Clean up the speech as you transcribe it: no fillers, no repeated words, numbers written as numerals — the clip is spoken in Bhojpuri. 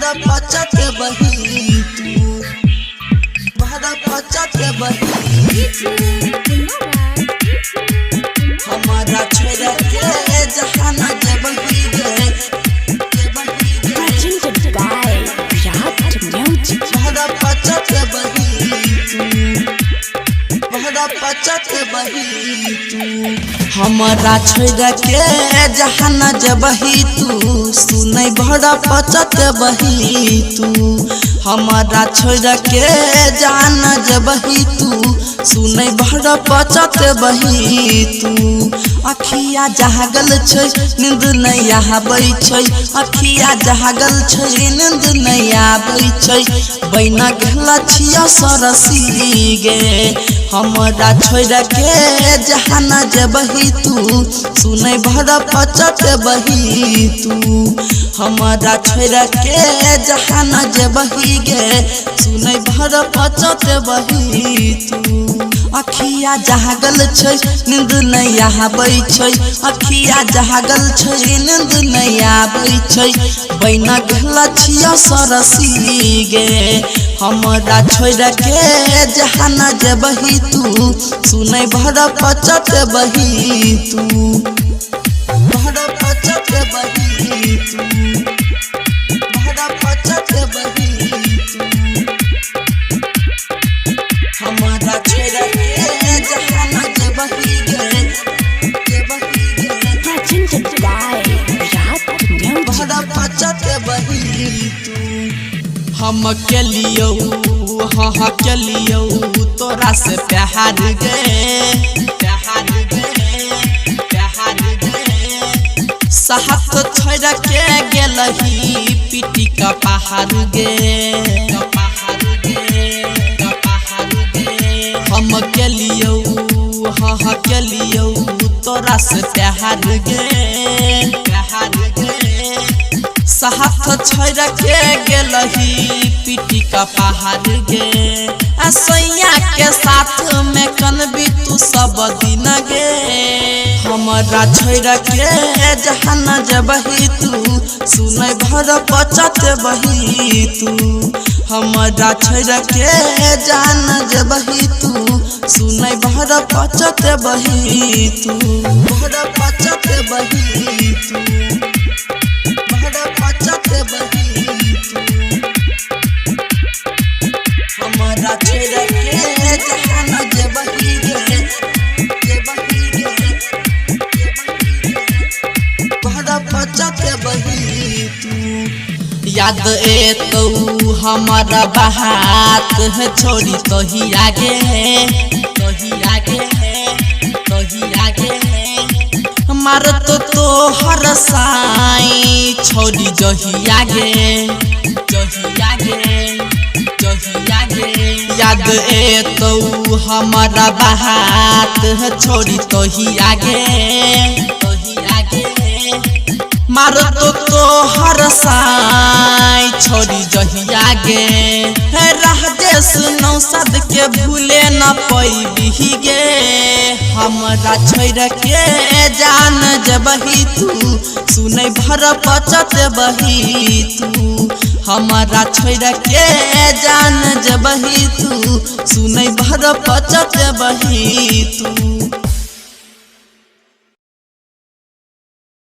भरा पचत बही तू भरा पचत बही हमारा छोड़ के जहान जबही गे भरा पचत बही तू भरा पचत बही तू हमारा छोड़ के जहान जबही तू सुनै भरा पचत बही तू हमारा छोड़ के जान जबही तू सुनै भरा पचत बही तू अखिया जागल छै नींद नहीं आबै छै अखिया जागल छै नींद नहीं आबै छै बैना गेला छिया सरसी गे हमारा छोड़ के जहान जबही तू सुनै भरा पचत बही तू हमारा छोड़ के जहान जबही गे सुनै भरा पचत बही तू अखिया जागल छै नींद नहीं आबै छै अखिया जागल छै नींद नहीं आबै छै बैना गेला छिया सरसी गे हमारा छोड़ के जहान जबही तू सुनै भरा पचत बही तू भरा पचत बही तू भरा पचत बही तू हमारा छोड़ के जहान जबही गे भरा पचत बही तू हम के लियो हाँ के लियो तोरा से प्यार गे प्यार गे प्यार गे साहत छोड़ के गेलही पिटी का पहाड़ गे पहाड़ गे पहाड़ गे हम के लियो हाँ के लियो तोरा से प्यार गे प्यार गे साहत छोड़ के गेलही पिटी का पहाड़ गे सैया के साथ में कनबी तू सब दिन गे हमारा छोड़ के जहान जबही तू सुनै भरा पचत बही तू हमारा छोड़ के जान जबही तू सुनै भरा पचत बही तू भरा पचत बही तू भरा पचत बही तू हमारा छोड़ के जहान जबही गे भरा पचत बही तू याद एतौ हमारा बात है छोड़ी तोही आगे तोही आगे तोही आगे मार तो हर साई छोड़ी जही आगे जही आगे जही आगे याद एतौ हमारा बात है छोड़ी तोही आगे तोही आगे मार तो हर साई छोड़ी जही आगे राजेश नौसद के भूले न पैबी गे हमारा छोड़ के जान जबही तू सुनै भरा पचत बही तू हमारा छोड़ के जान जबही तू सुनै भरा पचत बही तू।